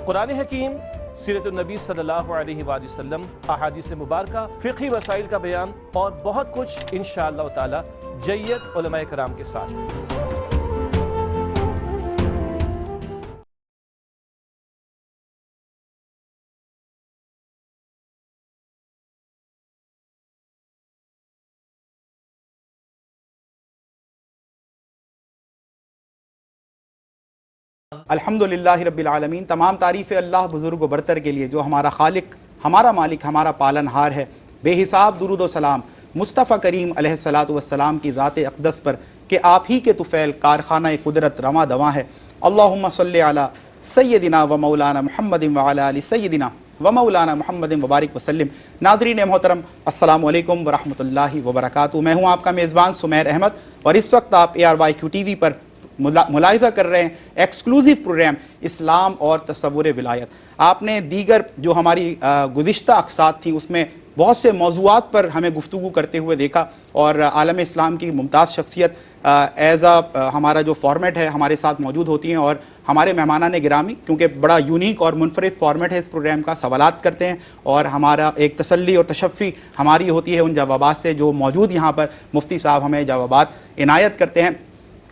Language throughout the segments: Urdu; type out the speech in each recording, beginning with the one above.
قرآن حکیم، سیرت النبی صلی اللہ علیہ وآلہ وسلم، احادیث مبارکہ، فقہی مسائل کا بیان اور بہت کچھ انشاءاللہ تعالی جید علماء کرام کے ساتھ۔ الحمدللہ رب العالمین، تمام تعریف اللہ بزرگ و برتر کے لیے جو ہمارا خالق، ہمارا مالک، ہمارا پالنہار ہے۔ بے حساب درود و سلام مصطفیٰ کریم علیہ الصلاۃ والسلام کی ذات اقدس پر کہ آپ ہی کے طفیل کارخانہ قدرت رواں دواں ہے۔ اللہم صلی علی سیدنا و مولانا محمد وعلی آل سیدنا و مولانا محمد مبارک وسلم۔ ناظرین محترم، السلام علیکم ورحمۃ اللہ وبرکاتہ۔ میں ہوں آپ کا میزبان سمیر احمد، اور اس وقت آپ ARYQ TV پر ملاحظہ کر رہے ہیں ایکسکلوزیو پروگرام اسلام اور تصور ولایت۔ آپ نے دیگر جو ہماری گزشتہ اقساط تھیں اس میں بہت سے موضوعات پر ہمیں گفتگو کرتے ہوئے دیکھا، اور عالم اسلام کی ممتاز شخصیت ایز ہمارا جو فارمیٹ ہے ہمارے ساتھ موجود ہوتی ہیں، اور ہمارے مہمانان گرامی کیونکہ بڑا یونیک اور منفرد فارمیٹ ہے اس پروگرام کا، سوالات کرتے ہیں اور ہمارا ایک تسلی اور تشفی ہماری ہوتی ہے ان جوابات سے جو موجود یہاں پر مفتی صاحب ہمیں جوابات عنایت کرتے ہیں۔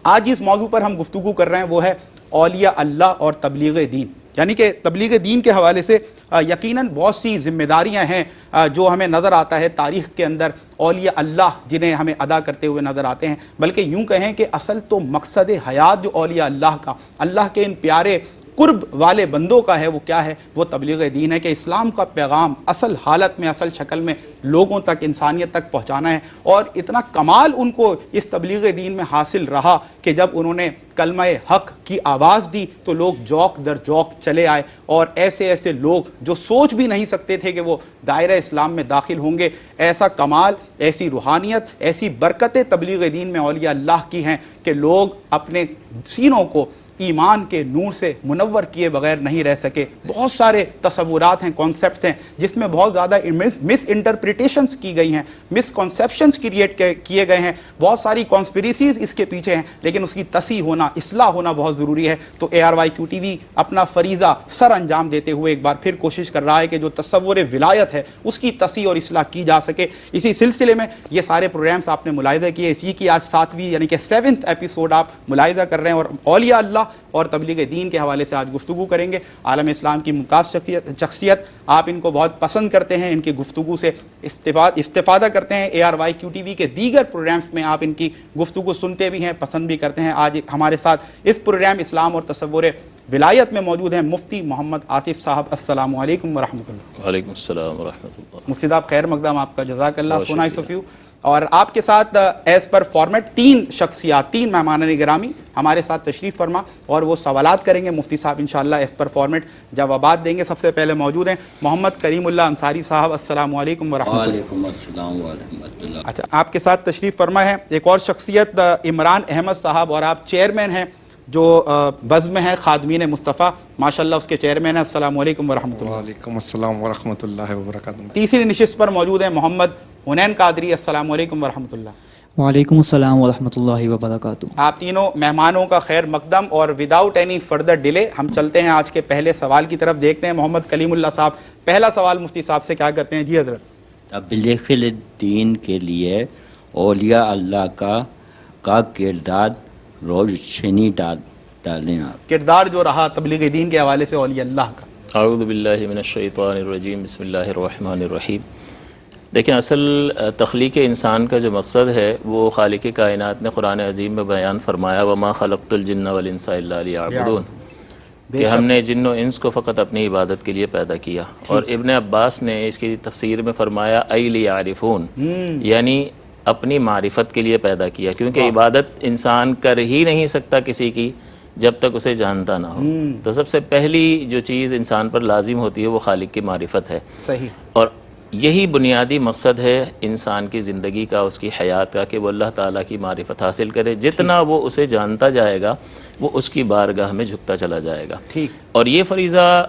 آج جس موضوع پر ہم گفتگو کر رہے ہیں وہ ہے اولیاء اللہ اور تبلیغ دین، یعنی کہ تبلیغ دین کے حوالے سے یقیناً بہت سی ذمہ داریاں ہیں جو ہمیں نظر آتا ہے تاریخ کے اندر، اولیاء اللہ جنہیں ہمیں ادا کرتے ہوئے نظر آتے ہیں، بلکہ یوں کہیں کہ اصل تو مقصد حیات جو اولیاء اللہ کا، اللہ کے ان پیارے قرب والے بندوں کا ہے، وہ کیا ہے؟ وہ تبلیغ دین ہے، کہ اسلام کا پیغام اصل حالت میں، اصل شکل میں لوگوں تک، انسانیت تک پہنچانا ہے۔ اور اتنا کمال ان کو اس تبلیغ دین میں حاصل رہا کہ جب انہوں نے کلمہ حق کی آواز دی تو لوگ جوق در جوق چلے آئے، اور ایسے ایسے لوگ جو سوچ بھی نہیں سکتے تھے کہ وہ دائرہ اسلام میں داخل ہوں گے، ایسا کمال، ایسی روحانیت، ایسی برکتیں تبلیغ دین میں اولیاء اللہ کی ہیں کہ لوگ اپنے سینوں کو ایمان کے نور سے منور کیے بغیر نہیں رہ سکے۔ بہت سارے تصورات ہیں، کانسیپٹس ہیں جس میں بہت زیادہ مس انٹرپریٹیشنز کی گئی ہیں، مس کنسیپشنز کریٹ کیے گئے ہیں، بہت ساری کانسپیریسیز اس کے پیچھے ہیں، لیکن اس کی تصحیح ہونا، اصلاح ہونا بہت ضروری ہے۔ تو ARYQ TV اپنا فریضہ سر انجام دیتے ہوئے ایک بار پھر کوشش کر رہا ہے کہ جو تصور ولایت ہے اس کی تصحیح اور اصلاح کی جا سکے۔ اسی سلسلے میں یہ سارے پروگرامز آپ نے ملاحظہ کیے، اسی کی آج 7ویں یعنی کہ 7th ایپیسوڈ آپ ملاحظہ کر رہے ہیں، اور اولیاء اللہ اور تبلیغ دین کے حوالے سے آج گفتگو کریں گے۔ عالم اسلام کی ممتاز شخصیت، آپ ان کو بہت پسند کرتے ہیں، ان کی گفتگو سے استفادہ کرتے ہیں، ARYQ TV کے دیگر پروگرامز میں آپ ان کی گفتگو سنتے بھی ہیں، پسند بھی کرتے ہیں۔ آج ہمارے ساتھ اس پروگرام اسلام اور تصور ولایت میں موجود ہیں مفتی محمد آصف صاحب۔ السلام علیکم ورحمۃ اللہ۔ وعلیکم السلام ورحمۃ اللہ۔ مفتی صاحب خیر مقدم آپ کا، جزاک اللہ، سو نائس آف یو۔ اور آپ کے ساتھ ایز پر فارمیٹ 3 شخصیات، 3 مہمان گرامی ہمارے ساتھ تشریف فرما، اور وہ سوالات کریں گے، مفتی صاحب انشاءاللہ ایز پر فارمیٹ جوابات دیں گے۔ سب سے پہلے موجود ہیں محمد کریم اللہ انصاری صاحب۔ السلام علیکم ورحمۃ اللہ۔ وعلیکم السلام ورحمۃ اللہ۔ اچھا، آپ کے ساتھ تشریف فرما ہے ایک اور شخصیت عمران احمد صاحب، اور آپ چیئرمین ہیں جو بزم ہے خادمین مصطفیٰ، ماشاءاللہ اس کے چیئرمین ہیں۔ السلام علیکم ورحمۃ اللہ۔ وعلیکم السلام ورحمۃ اللہ وبرکاتہ۔ تیسری نشست پر موجود ہیں محمد حنین قادری۔ السلام علیکم ورحمۃ اللہ۔ وعلیکم السلام ورحمۃ اللہ وبرکاتہ۔ آپ تینوں مہمانوں کا خیر مقدم، اور وداؤٹ اینی فردر ڈیلے ہم چلتے ہیں آج کے پہلے سوال کی طرف۔ دیکھتے ہیں محمد کلیم اللہ صاحب پہلا سوال مفتی صاحب سے کیا کرتے ہیں۔ جی حضرت۔ تبلیغ دین کے لیے اولیاء اللہ کا کردار روشنی ڈالیں آپ۔ کردار جو رہا تبلیغ دین کے حوالے سے اولیاء اللہ کا۔ اعوذ باللہ من الشیطان الرجیم، بسم اللہ الرحمن الرحیم۔ دیکھیں، اصل تخلیق انسان کا جو مقصد ہے وہ خالق کائنات نے قرآن عظیم میں بیان فرمایا، وما خلقت الجن والانس الا لیعبدون، کہ ہم نے جن و انس کو فقط اپنی عبادت کے لیے پیدا کیا۔ اور ابن عباس نے اس کی تفسیر میں فرمایا ای لیعرفون، یعنی اپنی معرفت کے لیے پیدا کیا، کیونکہ عبادت انسان کر ہی نہیں سکتا کسی کی جب تک اسے جانتا نہ ہو۔ تو سب سے پہلی جو چیز انسان پر لازم ہوتی ہے وہ خالق کی معرفت ہے۔ صحیح۔ اور یہی بنیادی مقصد ہے انسان کی زندگی کا، اس کی حیات کا، کہ وہ اللہ تعالیٰ کی معرفت حاصل کرے۔ جتنا وہ اسے جانتا جائے گا وہ اس کی بارگاہ میں جھکتا چلا جائے گا۔ اور یہ فریضہ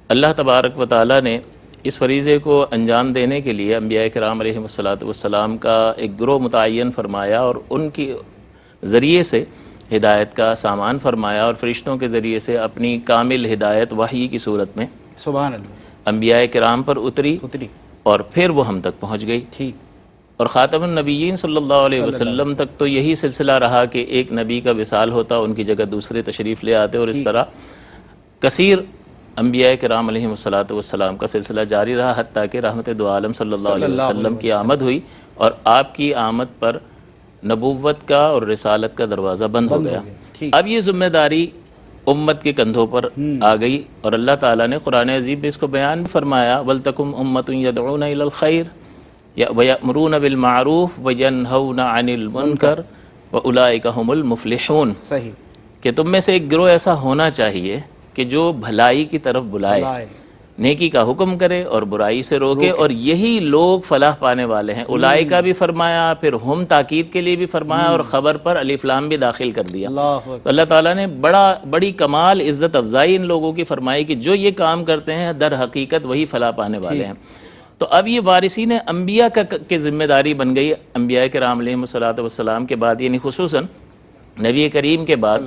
اللہ تبارک و تعالیٰ نے اس فریضے کو انجام دینے کے لیے انبیاء کرام علیہم الصلاۃ والسلام کا ایک گروہ متعین فرمایا، اور ان کی ذریعے سے ہدایت کا سامان فرمایا اور فرشتوں کے ذریعے سے اپنی کامل ہدایت وحی کی صورت میں سبحان اللہ انبیاء کرام پر اتری اور پھر وہ ہم تک پہنچ گئی. ٹھیک. اور خاتم النبیین صلی اللہ علیہ وسلم تک تو یہی سلسلہ رہا کہ ایک نبی کا وصال ہوتا ان کی جگہ دوسرے تشریف لے آتے، اور اس طرح کثیر انبیاء کرام علیہ الصلاۃ کا سلسلہ جاری رہا، حتیٰ کہ رحمت دو عالم صلی اللہ علیہ وسلم کی آمد ہوئی اور آپ کی آمد پر نبوت کا اور رسالت کا دروازہ بند ہو گیا. اب یہ ذمہ داری امت کے کندھوں پر آ گئی، اور اللہ تعالیٰ نے قرآن عظیم میں اس کو بیان فرمایا وَلْتَكُمْ أُمَّةٌ يَدْعُونَ إِلَى الْخَيْرِ وَيَأْمُرُونَ بِالْمَعْرُوفِ وَيَنْهَوْنَ عَنِ الْمُنْكَرِ وَأُولَٰئِكَ هُمُ الْمُفْلِحُونَ. صحیح. کہ تم میں سے ایک گروہ ایسا ہونا چاہیے کہ جو بھلائی کی طرف بلائے، نیکی کا حکم کرے اور برائی سے روکے، اور یہی لوگ فلاح پانے والے ہیں. اولائے کا بھی فرمایا، پھر ہم تاکید کے لیے بھی فرمایا، اور خبر پر الف لام بھی داخل کر دیا. تو اللہ تعالیٰ نے بڑی کمال عزت افزائی ان لوگوں کی فرمائی کہ جو یہ کام کرتے ہیں در حقیقت وہی فلاح پانے والے ہیں. تو اب یہ وارثین انبیاء کی ذمہ داری بن گئی انبیاء کرام علیہ الصلاۃ والسلام کے بعد، یعنی خصوصاً نبی کریم کے بعد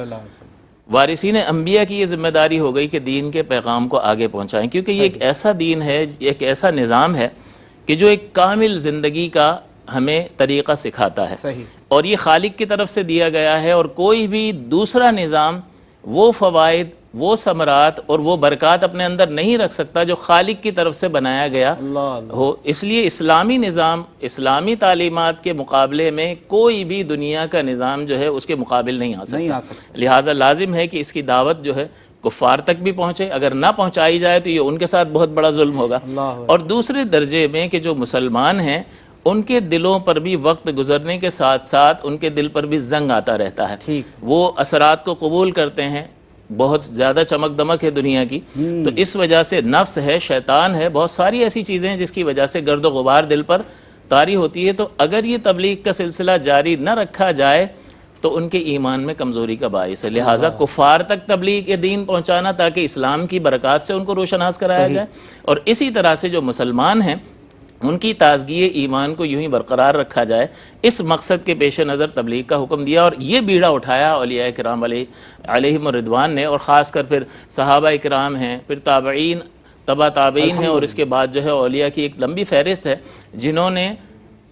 وارثین انبیاء کی یہ ذمہ داری ہو گئی کہ دین کے پیغام کو آگے پہنچائیں، کیونکہ یہ ایک ایسا دین ہے، ایک ایسا نظام ہے کہ جو ایک کامل زندگی کا ہمیں طریقہ سکھاتا ہے. اور یہ خالق کی طرف سے دیا گیا ہے، اور کوئی بھی دوسرا نظام وہ فوائد، وہ ثمرات اور وہ برکات اپنے اندر نہیں رکھ سکتا جو خالق کی طرف سے بنایا گیا ہو. اس لیے اسلامی نظام، اسلامی تعلیمات کے مقابلے میں کوئی بھی دنیا کا نظام جو ہے اس کے مقابل نہیں آ سکتا. لہٰذا لازم ہے کہ اس کی دعوت جو ہے کفار تک بھی پہنچے، اگر نہ پہنچائی جائے تو یہ ان کے ساتھ بہت بڑا ظلم ہوگا. اور دوسرے درجے میں کہ جو مسلمان ہیں ان کے دلوں پر بھی وقت گزرنے کے ساتھ ساتھ ان کے دل پر بھی زنگ آتا رہتا ہے. وہ اثرات کو قبول کرتے ہیں، بہت زیادہ چمک دمک ہے دنیا کی، تو اس وجہ سے نفس ہے، شیطان ہے، بہت ساری ایسی چیزیں ہیں جس کی وجہ سے گرد و غبار دل پر طاری ہوتی ہے. تو اگر یہ تبلیغ کا سلسلہ جاری نہ رکھا جائے تو ان کے ایمان میں کمزوری کا باعث ہے. لہٰذا کفار تک تبلیغ دین پہنچانا تاکہ اسلام کی برکات سے ان کو روشناس کرایا جائے، اور اسی طرح سے جو مسلمان ہیں ان کی تازگی ایمان کو یوں ہی برقرار رکھا جائے، اس مقصد کے پیش نظر تبلیغ کا حکم دیا. اور یہ بیڑا اٹھایا اولیاء کرام علیہم الرضوان نے، اور خاص کر پھر صحابہ کرام ہیں، پھر تابعین، تبع تابعین ہیں، اور اس کے بعد جو ہے اولیاء کی ایک لمبی فہرست ہے جنہوں نے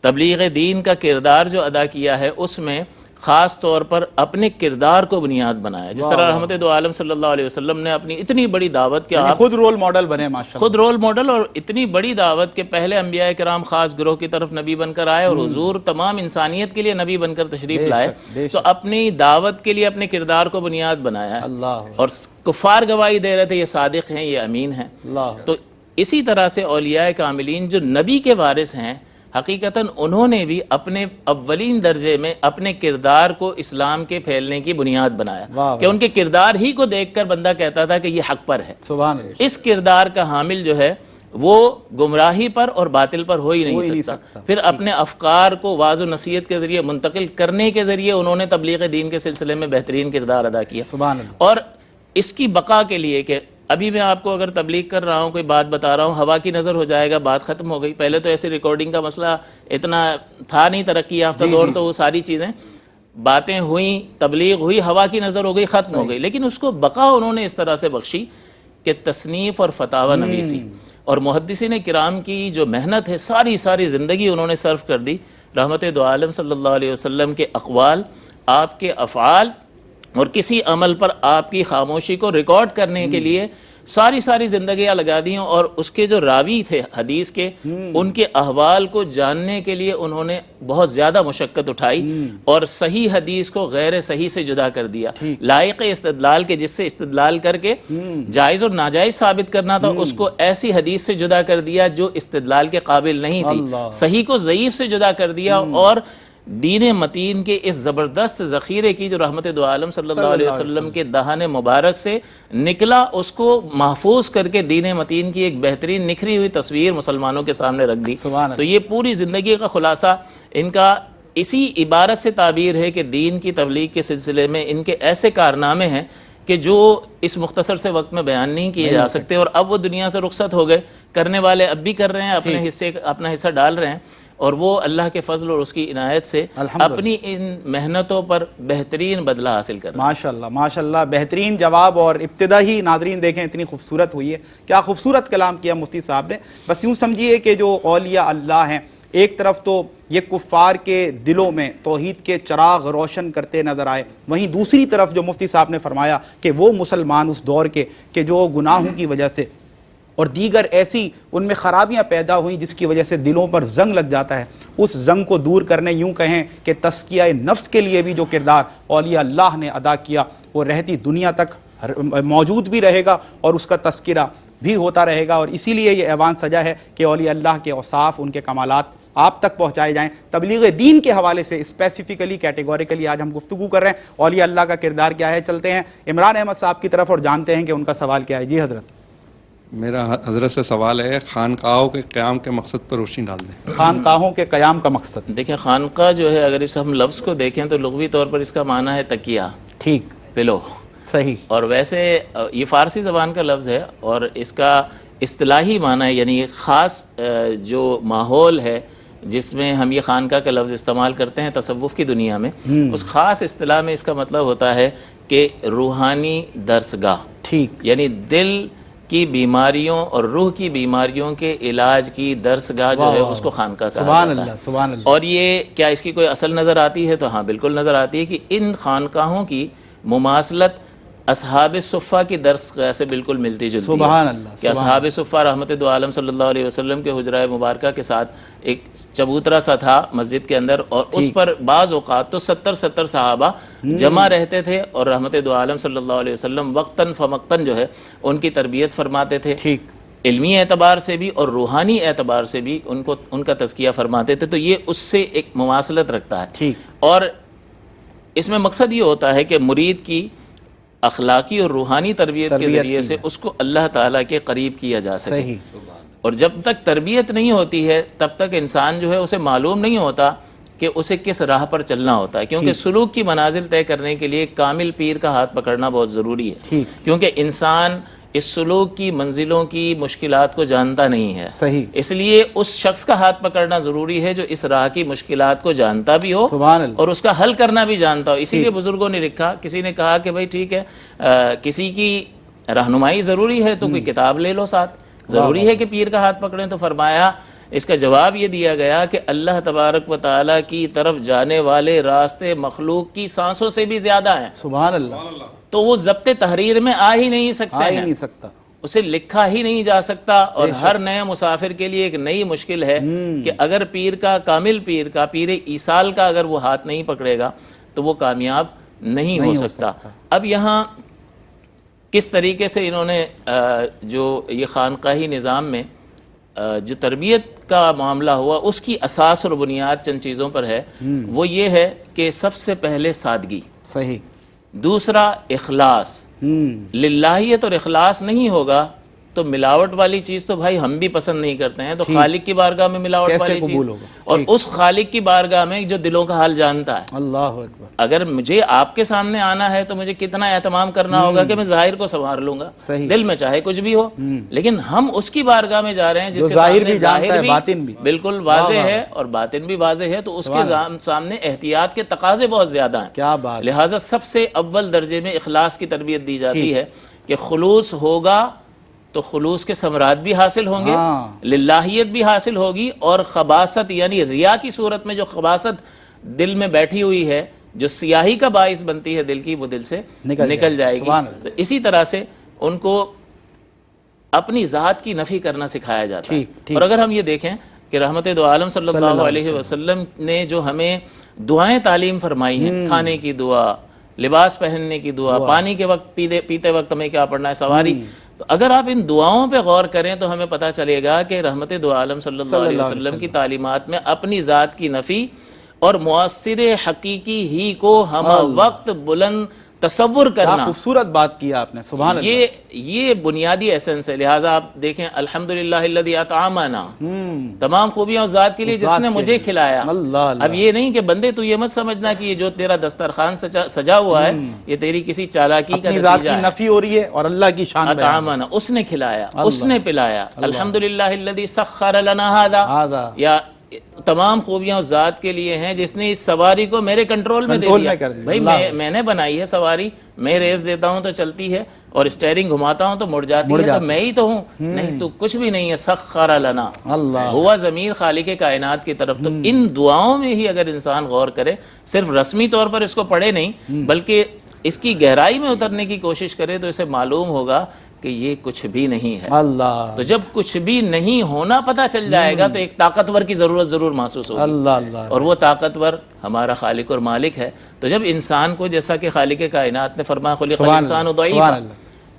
تبلیغ دین کا کردار جو ادا کیا ہے اس میں خاص طور پر اپنے کردار کو بنیاد بنایا. جس طرح رحمت دو عالم صلی اللہ علیہ وسلم نے اپنی اتنی بڑی دعوت کے آپ خود رول ماڈل بنے، ماشاءاللہ خود رول ماڈل، اور اتنی بڑی دعوت کے پہلے انبیاء کرام خاص گروہ کی طرف نبی بن کر آئے، اور حضور تمام انسانیت کے لیے نبی بن کر تشریف لائے. تو اپنی دعوت کے لیے اپنے کردار کو بنیاد بنایا ہے، اور کفار گواہی دے رہے تھے یہ صادق ہیں، یہ امین ہیں. تو اسی طرح سے اولیاء کاملین جو نبی کے وارث ہیں، حقیقتاً انہوں نے بھی اپنے اولین درجے میں اپنے کردار کو اسلام کے پھیلنے کی بنیاد بنایا، کہ ان کے کردار ہی کو دیکھ کر بندہ کہتا تھا کہ یہ حق پر ہے. اس کردار کا حامل جو ہے وہ گمراہی پر اور باطل پر ہو ہی نہیں سکتا. پھر اپنے افکار کو واعظ و نصیحت کے ذریعے منتقل کرنے کے ذریعے انہوں نے تبلیغ دین کے سلسلے میں بہترین کردار ادا کیا. اور اس کی بقا کے لیے کہ ابھی میں آپ کو اگر تبلیغ کر رہا ہوں، کوئی بات بتا رہا ہوں، ہوا کی نظر ہو جائے گا، بات ختم ہو گئی. پہلے تو ایسے ریکارڈنگ کا مسئلہ اتنا تھا نہیں، ترقی یافتہ دور تو وہ ساری چیزیں باتیں ہوئیں، تبلیغ ہوئی، ہوا کی نظر ہو گئی، ختم ہو گئی. لیکن اس کو بقا انہوں نے اس طرح سے بخشی کہ تصنیف اور فتاوی نویسی اور محدثین کرام کی جو محنت ہے ساری زندگی انہوں نے صرف کر دی رحمت دو عالم صلی اللہ علیہ وسلم کے اقوال، آپ کے افعال اور کسی عمل پر آپ کی خاموشی کو ریکارڈ کرنے کے لیے ساری زندگیاں لگا دی. اور اس کے جو راوی تھے حدیث کے، ان کے احوال کو جاننے کے لیے انہوں نے بہت زیادہ مشقت اٹھائی، اور صحیح حدیث کو غیر صحیح سے جدا کر دیا. لائق استدلال کے، جس سے استدلال کر کے جائز اور ناجائز ثابت کرنا تھا، اس کو ایسی حدیث سے جدا کر دیا جو استدلال کے قابل نہیں تھی. صحیح کو ضعیف سے جدا کر دیا، اور دین متین کے اس زبردست ذخیرے کی جو رحمت دو عالم صلی اللہ علیہ وسلم کے دہان مبارک سے نکلا، اس کو محفوظ کر کے دین متین کی ایک بہترین نکھری ہوئی تصویر مسلمانوں کے سامنے رکھ دی. تو یہ پوری زندگی کا خلاصہ ان کا اسی عبارت سے تعبیر ہے کہ دین کی تبلیغ کے سلسلے میں ان کے ایسے کارنامے ہیں کہ جو اس مختصر سے وقت میں بیان نہیں کیے جا سکتے. اور اب وہ دنیا سے رخصت ہو گئے، کرنے والے اب بھی کر رہے ہیں، اپنا حصہ ڈال رہے ہیں. اور وہ اللہ کے فضل اور اس کی عنایت سے اپنی ان محنتوں پر بہترین بدلہ حاصل کر رہا ہے۔ ماشاءاللہ ماشاءاللہ، بہترین جواب، اور ابتدا ہی ناظرین دیکھیں اتنی خوبصورت ہوئی ہے، کیا خوبصورت کلام کیا مفتی صاحب نے۔ بس یوں سمجھیے کہ جو اولیاء اللہ ہیں، ایک طرف تو یہ کفار کے دلوں میں توحید کے چراغ روشن کرتے نظر آئے، وہیں دوسری طرف جو مفتی صاحب نے فرمایا کہ وہ مسلمان اس دور کے کہ جو گناہوں کی وجہ سے اور دیگر ایسی ان میں خرابیاں پیدا ہوئیں جس کی وجہ سے دلوں پر زنگ لگ جاتا ہے، اس زنگ کو دور کرنے، یوں کہیں کہ تزکیہ نفس کے لیے بھی جو کردار اولیاء اللہ نے ادا کیا وہ رہتی دنیا تک موجود بھی رہے گا اور اس کا تذکرہ بھی ہوتا رہے گا، اور اسی لیے یہ ایوان سجا ہے کہ اولیاء اللہ کے اوصاف، ان کے کمالات آپ تک پہنچائے جائیں۔ تبلیغ دین کے حوالے سے اسپیسیفکلی کیٹیگوریکلی آج ہم گفتگو کر رہے ہیں، اولیاء اللہ کا کردار کیا ہے۔ چلتے ہیں عمران احمد صاحب کی طرف اور جانتے ہیں کہ ان کا سوال کیا ہے۔ جی حضرت۔ میرا حضرت سے سوال ہے، خانقاہوں کے قیام کے مقصد پر روشنی ڈال دیں۔ خانقاہوں کے قیام کا مقصد، دیکھیں خانقاہ جو ہے، اگر اس ہم لفظ کو دیکھیں تو لغوی طور پر اس کا معنی ہے تکیہ، ٹھیک، پلو، صحیح، اور ویسے یہ فارسی زبان کا لفظ ہے اور اس کا اصطلاحی معنی ہے، یعنی خاص جو ماحول ہے جس میں ہم یہ خانقاہ کا لفظ استعمال کرتے ہیں تصوف کی دنیا میں، اس خاص اصطلاح میں اس کا مطلب ہوتا ہے کہ روحانی درسگاہ، ٹھیک، یعنی دل کی بیماریوں اور روح کی بیماریوں کے علاج کی درسگاہ جو ہے اس کو خانقاہ کہا سبحان جاتا ہے۔ اللہ، سبحان اللہ۔ اور یہ کیا اس کی کوئی اصل نظر آتی ہے؟ تو ہاں بالکل نظر آتی ہے کہ ان خانقاہوں کی مماثلت اصحاب صفہ کی درسگاہ سے بالکل ملتی جلتی ہے۔ سبحان اللہ، کہ اصحاب صفہ رحمت دو عالم صلی اللہ علیہ وسلم کے حجرہ مبارکہ کے ساتھ ایک چبوترا سا تھا مسجد کے اندر، اور اس پر بعض اوقات تو 70 صحابہ جمع رہتے تھے اور رحمت دو عالم صلی اللہ علیہ وسلم وقتاً فوقتاً جو ہے ان کی تربیت فرماتے تھے، ٹھیک، علمی اعتبار سے بھی اور روحانی اعتبار سے بھی ان کا تزکیہ فرماتے تھے۔ تو یہ اس سے ایک مماثلت رکھتا ہے، ٹھیک، اور اس میں مقصد یہ ہوتا ہے کہ مرید کی اخلاقی اور روحانی تربیت کے ذریعے سے اس کو اللہ تعالیٰ کے قریب کیا جا سکے۔ صحیح، اور جب تک تربیت نہیں ہوتی ہے تب تک انسان جو ہے اسے معلوم نہیں ہوتا کہ اسے کس راہ پر چلنا ہوتا ہے، کیونکہ سلوک کی منازل طے کرنے کے لیے کامل پیر کا ہاتھ پکڑنا بہت ضروری ہے، کیونکہ انسان اس سلوک کی منزلوں کی مشکلات کو جانتا نہیں ہے، صحیح، اس لیے اس شخص کا ہاتھ پکڑنا ضروری ہے جو اس راہ کی مشکلات کو جانتا بھی ہو سبحان اللہ، اور اس کا حل کرنا بھی جانتا ہو۔ اسی لیے بزرگوں نے لکھا، کسی نے کہا کہ بھائی ٹھیک ہے کسی کی رہنمائی ضروری ہے تو کوئی کتاب لے لو ساتھ، ضروری ہے کہ پیر کا ہاتھ پکڑیں؟ تو فرمایا اس کا جواب یہ دیا گیا کہ اللہ تبارک و تعالیٰ کی طرف جانے والے راستے مخلوق کی سانسوں سے بھی زیادہ ہیں، سبحان اللہ، تو وہ ضبط تحریر میں آ ہی نہیں سکتے آ ہی ہیں، نہیں سکتا، اسے لکھا ہی نہیں جا سکتا، اور ہر نئے مسافر کے لیے ایک نئی مشکل ہے کہ اگر پیر کا، کامل پیر کا، پیر ایصال کا اگر وہ ہاتھ نہیں پکڑے گا تو وہ کامیاب نہیں ہو سکتا۔ اب یہاں کس طریقے سے انہوں نے جو یہ خانقاہی نظام میں جو تربیت کا معاملہ ہوا اس کی اساس اور بنیاد چند چیزوں پر ہے، وہ یہ ہے کہ سب سے پہلے سادگی، صحیح، دوسرا اخلاص، للہیت اور اخلاص نہیں ہوگا تو ملاوٹ والی چیز تو بھائی ہم بھی پسند نہیں کرتے ہیں، تو خالق کی بارگاہ میں ملاوٹ والی چیز، اور اس خالق کی بارگاہ میں جو دلوں کا حال جانتا ہے۔ اللہ اکبر، اگر مجھے آپ کے سامنے آنا ہے تو مجھے کتنا اہتمام کرنا ہوگا کہ میں ظاہر کو سنوار لوں گا، دل میں چاہے کچھ بھی ہو، لیکن ہم اس کی بارگاہ میں جا رہے ہیں جس کے سامنے ظاہر بھی بالکل واضح ہے اور باطن بھی واضح ہے، تو اس کے سامنے احتیاط کے تقاضے بہت زیادہ ہیں، لہٰذا سب سے اول درجے میں اخلاص کی تربیت دی جاتی ہے کہ خلوص ہوگا تو خلوص کے ثمرات بھی حاصل ہوں گے، للہیت بھی حاصل ہوگی، اور خباثت یعنی ریا کی صورت میں جو خباثت دل میں بیٹھی ہوئی ہے، جو سیاہی کا باعث بنتی ہے دل کی، وہ دل سے نکل جائے گی۔ تو اسی طرح سے ان کو اپنی ذات کی نفی کرنا سکھایا جاتا ہے۔ اور اگر ہم یہ دیکھیں کہ رحمت دو عالم صلی اللہ علیہ وسلم نے جو ہمیں دعائیں تعلیم فرمائی ہیں، کھانے کی دعا، لباس پہننے کی دعا، پانی کے وقت پیتے وقت ہمیں کیا پڑھنا ہے، سواری، تو اگر آپ ان دعاؤں پہ غور کریں تو ہمیں پتہ چلے گا کہ رحمت دو عالم صلی اللہ علیہ وسلم کی تعلیمات میں اپنی ذات کی نفی اور مؤثر حقیقی ہی کو ہم وقت بلند تصور کرنا، خوبصورت بات کی آپ نے، سبحان اللہ، یہ بنیادی ایسنس ہے۔ لہٰذا آپ دیکھیں الحمدللہ الذی اطعمنا، تمام خوبیاں اس ذات کے لیے جس نے مجھے کھلایا۔ اب یہ نہیں کہ بندے تو یہ مت سمجھنا کہ یہ جو تیرا دسترخوان سجا ہوا ہے یہ تیری کسی چالاکی کا نتیجہ ہے، نفی ہو رہی ہے اور اللہ کی شان اطعمنا، اس نے کھلایا، اس نے پلایا۔ الحمدللہ الذی سخر لنا ھذا، یا تمام خوبیاں اس ذات کے لیے ہیں جس نے اس سواری کو میرے کنٹرول میں دے کنٹرول دیا. میں کر دیا. بھائی میں نے بنائی ہے سواری, میں ریس دیتا ہوں تو چلتی ہے, اور اسٹیئرنگ گھماتا ہوں تو مڑ جاتی ہے, تو میں ہی تو ہوں. نہیں, تو کچھ بھی نہیں ہے. سخر لنا, ہوا ضمیر خالق کائنات کی طرف. تو ان دعاؤں میں ہی اگر انسان غور کرے, صرف رسمی طور پر اس کو پڑھے نہیں بلکہ اس کی گہرائی میں اترنے کی کوشش کرے, تو اسے معلوم ہوگا کہ یہ کچھ بھی نہیں ہے. اللہ. تو جب کچھ بھی نہیں ہونا پتہ چل جائے گا تو ایک طاقتور کی ضرورت ضرور محسوس ہوگی. اللہ. اور وہ طاقتور ہمارا خالق اور مالک ہے. تو جب انسان کو, جیسا کہ خالق کائنات نے فرمایا خلق الانسان ضعیفا,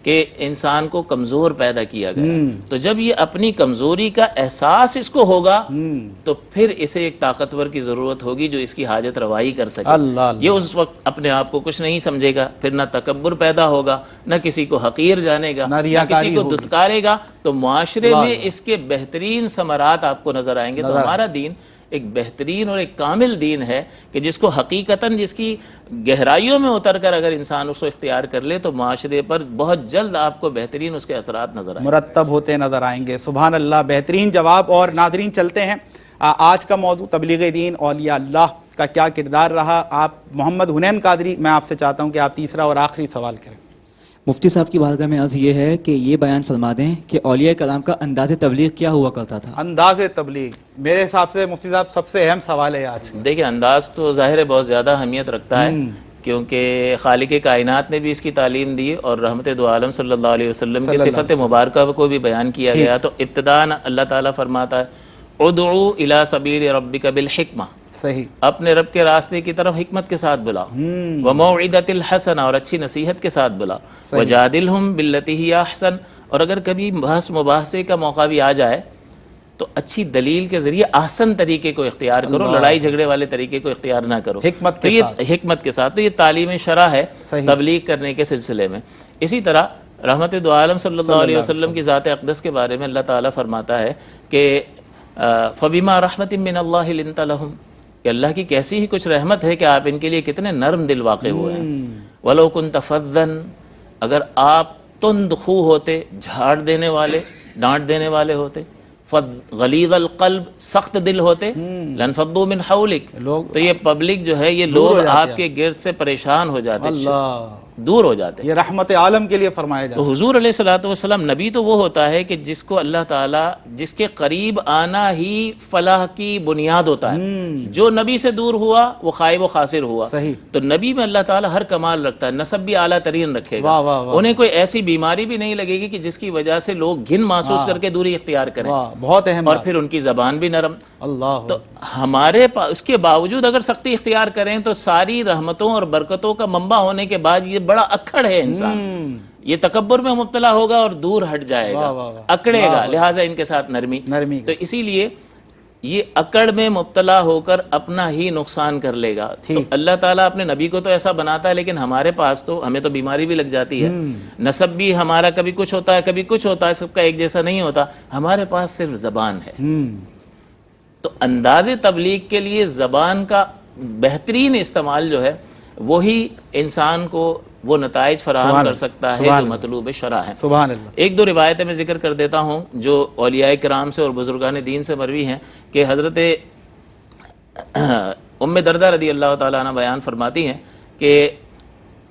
کہ انسان کو کمزور پیدا کیا گیا, تو جب یہ اپنی کمزوری کا احساس اس کو ہوگا تو پھر اسے ایک طاقتور کی ضرورت ہوگی جو اس کی حاجت روائی کر سکے. یہ اس وقت اپنے آپ کو کچھ نہیں سمجھے گا, پھر نہ تکبر پیدا ہوگا, نہ کسی کو حقیر جانے گا, نہ کسی کو دھتکارے گا. تو معاشرے میں اس کے بہترین ثمرات آپ کو نظر آئیں گے. تو ہمارا دین ایک بہترین اور ایک کامل دین ہے کہ جس کو حقیقتاً جس کی گہرائیوں میں اتر کر اگر انسان اس کو اختیار کر لے تو معاشرے پر بہت جلد آپ کو بہترین اس کے اثرات نظر آئیں گے, مرتب ہوتے نظر آئیں گے. سبحان اللہ, بہترین جواب. اور ناظرین چلتے ہیں, آج کا موضوع تبلیغ دین, اولیاء اللہ کا کیا کردار رہا. آپ محمد حنین قادری, میں آپ سے چاہتا ہوں کہ آپ تیسرا اور آخری سوال کریں. مفتی صاحب کی بارگاہ میں عرض یہ ہے کہ یہ بیان فرما دیں کہ اولیاء کرام کا انداز تبلیغ کیا ہوا کرتا تھا. انداز تبلیغ میرے حساب سے مفتی صاحب سب سے اہم سوال ہے آج. دیکھیں, انداز تو ظاہر ہے بہت زیادہ اہمیت رکھتا ہے, کیونکہ خالق کائنات نے بھی اس کی تعلیم دی اور رحمت دو عالم صلی اللہ علیہ وسلم کی صفت مبارکہ کو بھی بیان کیا گیا. تو ابتداء اللہ تعالیٰ فرماتا ہے ادعو الی سبیل ربک بالحکمہ, صحیح, اپنے رب کے راستے کی طرف حکمت کے ساتھ بلا, وموعظۃ الحسنہ, اور اچھی نصیحت کے ساتھ بلا, وجادلہم باللتی ہی احسن, اور اگر کبھی بحث مباحثے کا موقع بھی آ جائے تو اچھی دلیل کے ذریعے احسن طریقے کو اختیار کرو, لڑائی جھگڑے والے طریقے کو اختیار نہ کرو, حکمت تو یہ حکمت کے ساتھ. تو یہ تعلیم شرع ہے تبلیغ کرنے کے سلسلے میں. اسی طرح رحمت دو عالم صلی اللہ علیہ وسلم کی ذات اقدس کے بارے میں اللہ تعالیٰ فرماتا ہے کہ فبما رحمت من اللہ لنت لہم, کہ اللہ کی کیسی ہی کچھ رحمت ہے کہ آپ ان کے لیے کتنے نرم دل واقع ہوئے ہیں. وَلَوْ كُنْتَ فَظًّا, اگر آپ تند خو ہوتے, جھاڑ دینے والے, ڈانٹ دینے والے ہوتے, غلیظ القلب, سخت دل ہوتے, لَنْفَضُّوا مِنْ حَوْلِكَ, تو یہ پبلک جو ہے یہ لوگ آپ کے گرد سے پریشان ہو جاتے, دور ہو جاتے. یہ رحمت عالم کے لیے فرمایا جاتا ہے. تو حضور علیہ الصلوۃ والسلام, نبی تو وہ ہوتا ہے کہ جس کو اللہ تعالیٰ, جس کے قریب آنا ہی فلاح کی بنیاد ہوتا ہے. جو نبی سے دور ہوا وہ خائب و خاسر ہوا. صحیح. تو نبی میں اللہ تعالیٰ ہر کمال رکھتا ہے, نسب بھی اعلیٰ ترین رکھے گا, انہیں کوئی ایسی بیماری بھی نہیں لگے گی کہ جس کی وجہ سے لوگ گھن محسوس کر کے دوری اختیار کریں. بہت اہم. اور پھر ان کی زبان بھی نرم. اللہ. تو ہمارے اس کے باوجود اگر سختی اختیار کریں تو ساری رحمتوں اور برکتوں کا منبع ہونے کے بعد یہ بڑا اکڑ ہے انسان, یہ تکبر میں مبتلا ہوگا اور دور ہٹ جائے گا, اکڑے گا, لہٰذا ان کے ساتھ نرمی. تو اسی لیے یہ اکڑ میں مبتلا ہو کر اپنا ہی نقصان کر لے گا. تو اللہ تعالیٰ اپنے نبی کو تو ایسا بناتا ہے, لیکن ہمارے پاس تو ہمیں تو بیماری بھی لگ جاتی ہے, نسب بھی ہمارا کبھی کچھ ہوتا ہے کبھی کچھ ہوتا ہے, سب کا ایک جیسا نہیں ہوتا. ہمارے پاس صرف زبان ہے. تو انداز تبلیغ کے لیے زبان کا بہترین استعمال جو ہے وہی انسان کو وہ نتائج فراہم کر سکتا ہے جو مطلوب شرع ہے. سبحان اللہ. ایک دو روایتیں میں ذکر کر دیتا ہوں جو اولیاء کرام سے اور بزرگان دین سے مروی ہیں, کہ حضرت ام دردہ رضی اللہ تعالیٰ عنہ بیان فرماتی ہیں کہ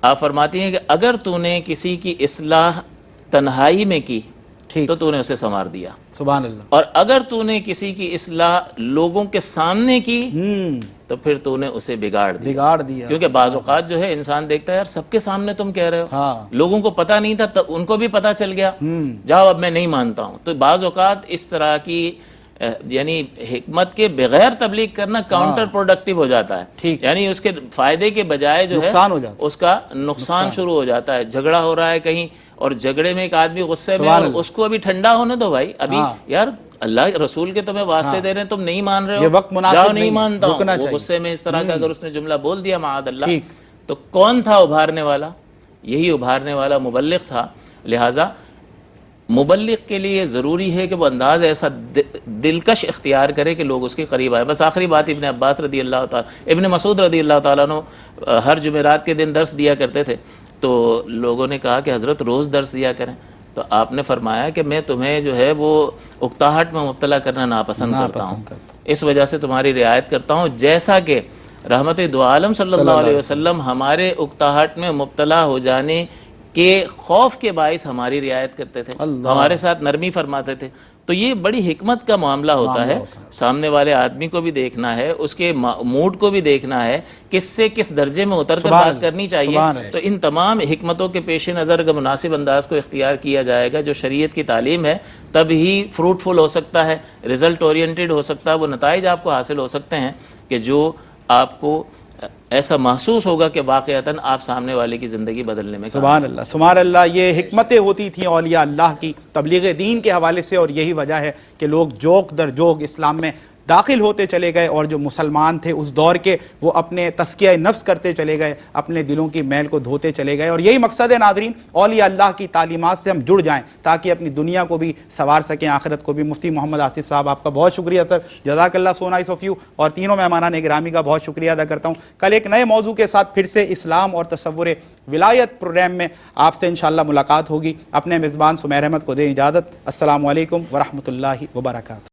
آپ فرماتی ہیں کہ اگر تو نے کسی کی اصلاح تنہائی میں کی تو نے اسے سنوار دیا. سبحان اللہ. اور اگر تو نے کسی کی اصلاح لوگوں کے سامنے کی تو پھر تو نے اسے بگاڑ دیا. کیونکہ بعض اوقات جو ہے انسان دیکھتا ہے یار سب کے سامنے تم کہہ رہے ہو, لوگوں کو پتہ نہیں تھا, ان کو بھی پتہ چل گیا, جاؤ اب میں نہیں مانتا ہوں. تو بعض اوقات اس طرح کی یعنی حکمت کے بغیر تبلیغ کرنا کاؤنٹر پروڈکٹیو ہو جاتا ہے, یعنی اس کے فائدے کے بجائے جو ہے اس کا نقصان شروع ہو جاتا ہے. جھگڑا ہو رہا ہے کہیں اور جھگڑے میں ایک آدمی غصے میں, اور اس کو ابھی ٹھنڈا ہونے دو بھائی, ابھی یار اللہ رسول کے تمہیں واسطے دے رہے ہیں, تم نہیں مان رہے ہو, جاؤ نہیں مانتا ہوں. وہ غصے میں اس طرح کا اگر اس نے جملہ بول دیا معاذ اللہ, تو کون تھا ابھارنے والا؟ یہی ابھارنے والا مبلغ تھا. لہٰذا مبلغ کے لیے ضروری ہے کہ وہ انداز ایسا دلکش اختیار کرے کہ لوگ اس کے قریب آئے. بس آخری بات, ابن عباس رضی اللہ تعالیٰ, ابن مسعود رضی اللہ تعالیٰ عنہ ہر جمعرات کے دن درس دیا کرتے تھے. تو لوگوں نے کہا کہ حضرت روز درس دیا کریں. تو آپ نے فرمایا کہ میں تمہیں جو ہے وہ اکتاہٹ میں مبتلا کرنا ناپسند کرتا ہوں، اس وجہ سے تمہاری رعایت کرتا ہوں، جیسا کہ رحمت دو عالم صلی اللہ علیہ وسلم ہمارے اکتاہٹ میں مبتلا ہو جانے کے خوف کے باعث ہماری رعایت کرتے تھے، ہمارے ساتھ نرمی فرماتے تھے۔ تو یہ بڑی حکمت کا معاملہ ہوتا ہے، سامنے والے آدمی کو بھی دیکھنا ہے، اس کے موڈ کو بھی دیکھنا ہے، کس سے کس درجے میں اتر کر بات کرنی چاہیے۔ تو ان تمام حکمتوں کے پیش نظر اگر مناسب انداز کو اختیار کیا جائے گا جو شریعت کی تعلیم ہے، تب ہی فروٹفل ہو سکتا ہے، رزلٹ اورینٹڈ ہو سکتا ہے، وہ نتائج آپ کو حاصل ہو سکتے ہیں کہ جو آپ کو ایسا محسوس ہوگا کہ واقعتاً آپ سامنے والے کی زندگی بدلنے میں سبحان اللہ، سبحان اللہ۔ یہ حکمتیں ہوتی تھیں اولیاء اللہ کی تبلیغ دین کے حوالے سے، اور یہی وجہ ہے کہ لوگ جوک در جوک اسلام میں داخل ہوتے چلے گئے، اور جو مسلمان تھے اس دور کے وہ اپنے تزکیہ نفس کرتے چلے گئے، اپنے دلوں کی میل کو دھوتے چلے گئے، اور یہی مقصد ہے ناظرین، اولیاء اللہ کی تعلیمات سے ہم جڑ جائیں تاکہ اپنی دنیا کو بھی سنوار سکیں، آخرت کو بھی۔ مفتی محمد آصف صاحب آپ کا بہت شکریہ سر، جزاک اللہ سو نائس آف یو، اور تینوں مہمانان گرامی کا بہت شکریہ ادا کرتا ہوں۔ کل ایک نئے موضوع کے ساتھ پھر سے اسلام اور تصور ولایت پروگرام میں آپ سے انشاءاللہ ملاقات ہوگی۔ اپنے میزبان سمیر احمد کو دیں اجازت۔ السلام علیکم ورحمۃ اللہ وبرکاتہ۔